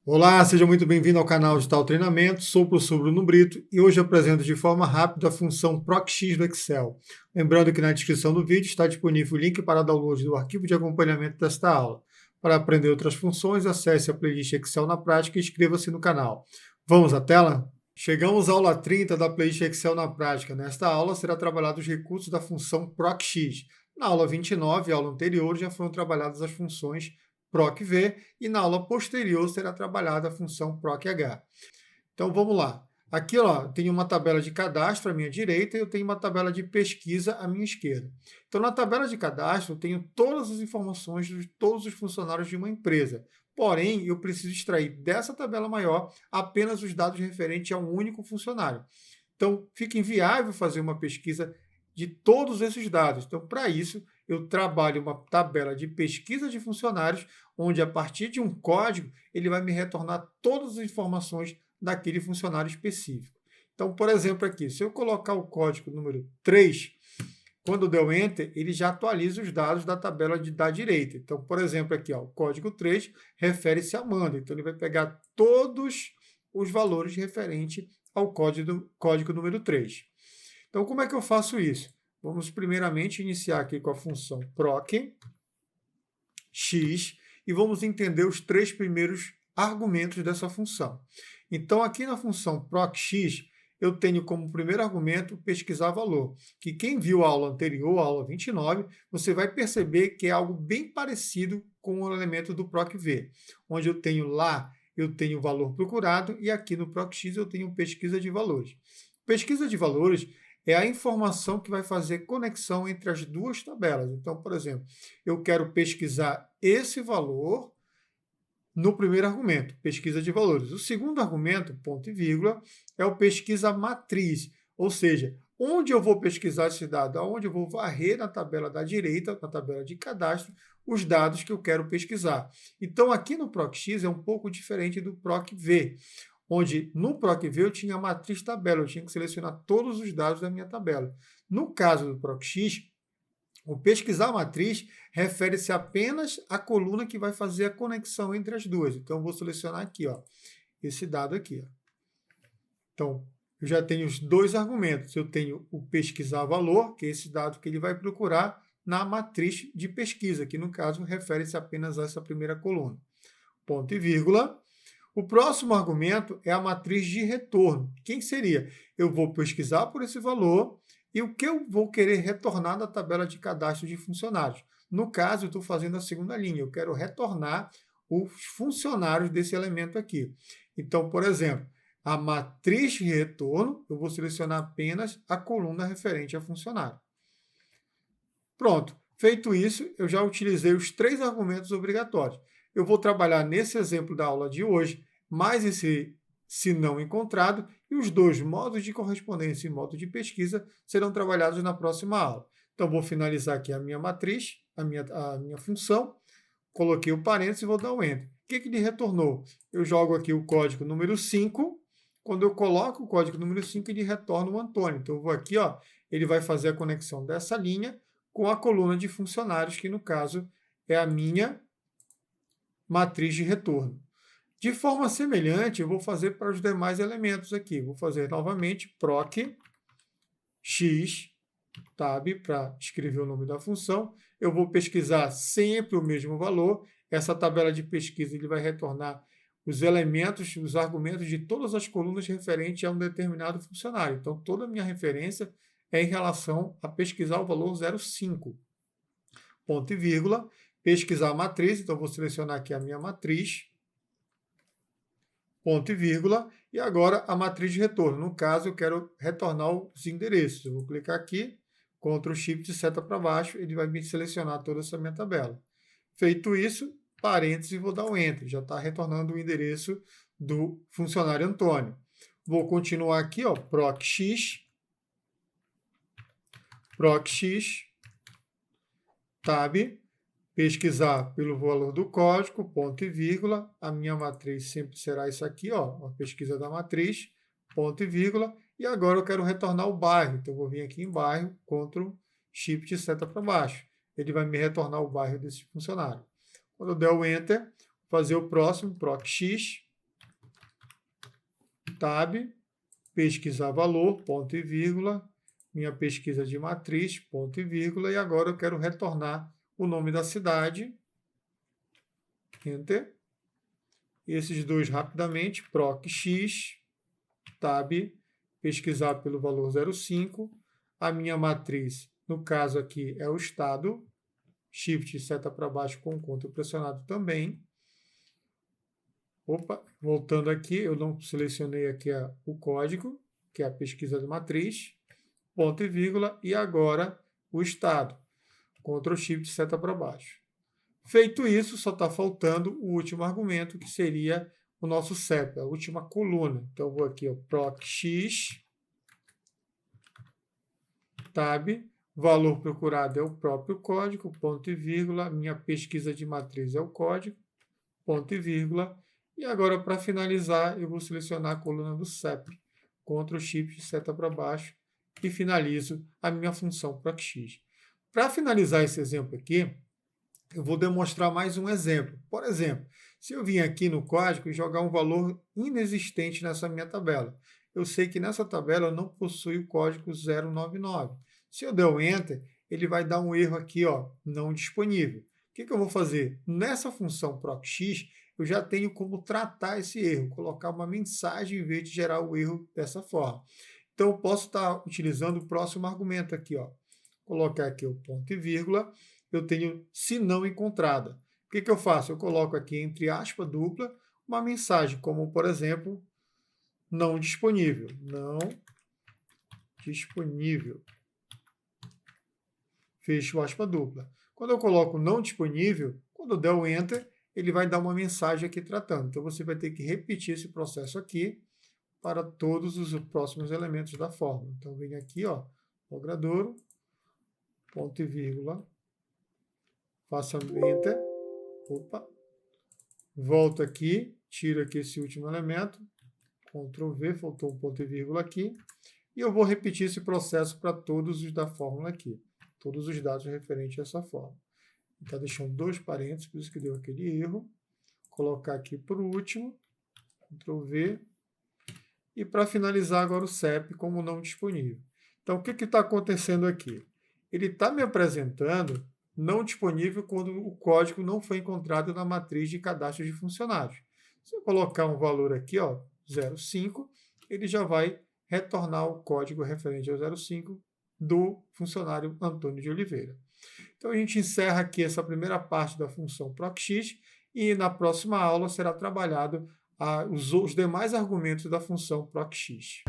Olá, seja muito bem-vindo ao canal Digital Treinamento. Sou o professor Bruno Brito e hoje apresento de forma rápida a função PROC-X do Excel. Lembrando que na descrição do vídeo está disponível o link para download do arquivo de acompanhamento desta aula. Para aprender outras funções, acesse a playlist Excel na prática e inscreva-se no canal. Vamos à tela? Chegamos à aula 30 da playlist Excel na prática. Nesta aula será trabalhado os recursos da função PROC-X. Na aula 29, aula anterior, já foram trabalhadas as funções PROC-V e na aula posterior será trabalhada a função PROC-H. Então vamos lá. Aqui tem uma tabela de cadastro à minha direita e eu tenho uma tabela de pesquisa à minha esquerda. Então na tabela de cadastro eu tenho todas as informações de todos os funcionários de uma empresa. Porém, eu preciso extrair dessa tabela maior apenas os dados referentes a um único funcionário. Então fica inviável fazer uma pesquisa de todos esses dados. Então, para isso, eu trabalho uma tabela de pesquisa de funcionários, onde a partir de um código, ele vai me retornar todas as informações daquele funcionário específico. Então, por exemplo, aqui, se eu colocar o código número 3, quando der o Enter, ele já atualiza os dados da tabela da direita. Então, por exemplo, aqui, o código 3 refere-se a Amanda. Então, ele vai pegar todos os valores referentes ao código número 3. Então, como é que eu faço isso? Vamos primeiramente iniciar aqui com a função PROC x e vamos entender os três primeiros argumentos dessa função. Então, aqui na função PROC-X, eu tenho como primeiro argumento pesquisar valor, que quem viu a aula anterior, a aula 29, você vai perceber que é algo bem parecido com o elemento do PROC-V, onde eu tenho o valor procurado e aqui no PROC-X eu tenho pesquisa de valores. Pesquisa de valores é a informação que vai fazer conexão entre as duas tabelas. Então, por exemplo, eu quero pesquisar esse valor no primeiro argumento, pesquisa de valores. O segundo argumento, ponto e vírgula, é o pesquisa matriz, ou seja, onde eu vou pesquisar esse dado, aonde eu vou varrer na tabela da direita, na tabela de cadastro, os dados que eu quero pesquisar. Então, aqui no PROC-X é um pouco diferente do PROC-V, onde no PROC-V eu tinha a matriz tabela, eu tinha que selecionar todos os dados da minha tabela. No caso do PROC-X, o pesquisar matriz refere-se apenas à coluna que vai fazer a conexão entre as duas. Então, eu vou selecionar aqui, esse dado aqui. Então, eu já tenho os dois argumentos. Eu tenho o pesquisar valor, que é esse dado que ele vai procurar na matriz de pesquisa, que no caso refere-se apenas a essa primeira coluna. Ponto e vírgula. O próximo argumento é a matriz de retorno. Quem seria? Eu vou pesquisar por esse valor e o que eu vou querer retornar da tabela de cadastro de funcionários. No caso, eu estou fazendo a segunda linha. Eu quero retornar os funcionários desse elemento aqui. Então, por exemplo, a matriz de retorno, eu vou selecionar apenas a coluna referente a funcionário. Pronto. Feito isso, eu já utilizei os três argumentos obrigatórios. Eu vou trabalhar nesse exemplo da aula de hoje, mais esse se não encontrado, e os dois modos de correspondência e modo de pesquisa serão trabalhados na próxima aula. Então, vou finalizar aqui a minha matriz, a minha função, coloquei o parênteses e vou dar o Enter. O que ele retornou? Eu jogo aqui o código número 5, quando eu coloco o código número 5, ele retorna o Antônio. Então, eu vou aqui, ele vai fazer a conexão dessa linha com a coluna de funcionários, que no caso é a minha matriz de retorno. De forma semelhante, eu vou fazer para os demais elementos aqui. Vou fazer novamente PROC x, tab, para escrever o nome da função. Eu vou pesquisar sempre o mesmo valor. Essa tabela de pesquisa ele vai retornar os elementos, os argumentos de todas as colunas referentes a um determinado funcionário. Então, toda a minha referência é em relação a pesquisar o valor 0,5. Ponto e vírgula. Pesquisar a matriz, então vou selecionar aqui a minha matriz, ponto e vírgula, e agora a matriz de retorno. No caso, eu quero retornar os endereços. Eu vou clicar aqui, Ctrl Shift seta para baixo, ele vai me selecionar toda essa minha tabela. Feito isso, parênteses, vou dar o Enter. Já está retornando o endereço do funcionário Antônio. Vou continuar aqui, PROC-X, tab, pesquisar pelo valor do código, ponto e vírgula, a minha matriz sempre será isso aqui, a pesquisa da matriz, ponto e vírgula, e agora eu quero retornar o bairro, então eu vou vir aqui em bairro, Ctrl Shift seta para baixo, ele vai me retornar o bairro desse funcionário. Quando eu der o Enter, fazer o próximo, PROC-X, tab, pesquisar valor, ponto e vírgula, minha pesquisa de matriz, ponto e vírgula, e agora eu quero retornar o nome da cidade, Enter. Esses dois rapidamente, proc.x, tab, pesquisar pelo valor 0,5, a minha matriz, no caso aqui, é o estado, Shift seta para baixo com Ctrl pressionado também. Opa, voltando aqui, eu não selecionei aqui o código, que é a pesquisa de matriz, ponto e vírgula, e agora o estado, Ctrl Shift seta para baixo. Feito isso, só está faltando o último argumento, que seria o nosso CEP, a última coluna. Então, eu vou aqui, proc.x, tab, valor procurado é o próprio código, ponto e vírgula, minha pesquisa de matriz é o código, ponto e vírgula, e agora, para finalizar, eu vou selecionar a coluna do CEP, Ctrl Shift, seta para baixo, e finalizo a minha função proc.x. Para finalizar esse exemplo aqui, eu vou demonstrar mais um exemplo. Por exemplo, se eu vim aqui no código e jogar um valor inexistente nessa minha tabela, eu sei que nessa tabela não possui o código 099. Se eu der o Enter, ele vai dar um erro aqui, ó, não disponível. O que eu vou fazer? Nessa função proc.x, eu já tenho como tratar esse erro, colocar uma mensagem em vez de gerar o erro dessa forma. Então, eu posso estar utilizando o próximo argumento aqui, ó. Colocar aqui o ponto e vírgula, eu tenho se não encontrada. O que eu faço? Eu coloco aqui entre aspas dupla uma mensagem, como por exemplo, não disponível. Não disponível. Fecho aspas dupla. Quando eu coloco não disponível, quando eu der o Enter, ele vai dar uma mensagem aqui tratando. Então, você vai ter que repetir esse processo aqui para todos os próximos elementos da fórmula. Então, vem aqui, ó, logradouro, ponto e vírgula, faça Enter, opa, volto aqui, tiro aqui esse último elemento, Ctrl V, faltou um ponto e vírgula aqui, e eu vou repetir esse processo para todos os da fórmula aqui, todos os dados referentes a essa fórmula. Está deixando dois parênteses, por isso que deu aquele erro. Colocar aqui por último, Ctrl V, e para finalizar agora o CEP como não disponível. Então, o que está acontecendo aqui? Ele está me apresentando não disponível quando o código não foi encontrado na matriz de cadastro de funcionários. Se eu colocar um valor aqui, ó, 0,5, ele já vai retornar o código referente ao 0,5 do funcionário Antônio de Oliveira. Então, a gente encerra aqui essa primeira parte da função proc.x e na próxima aula será trabalhado os demais argumentos da função proc.x.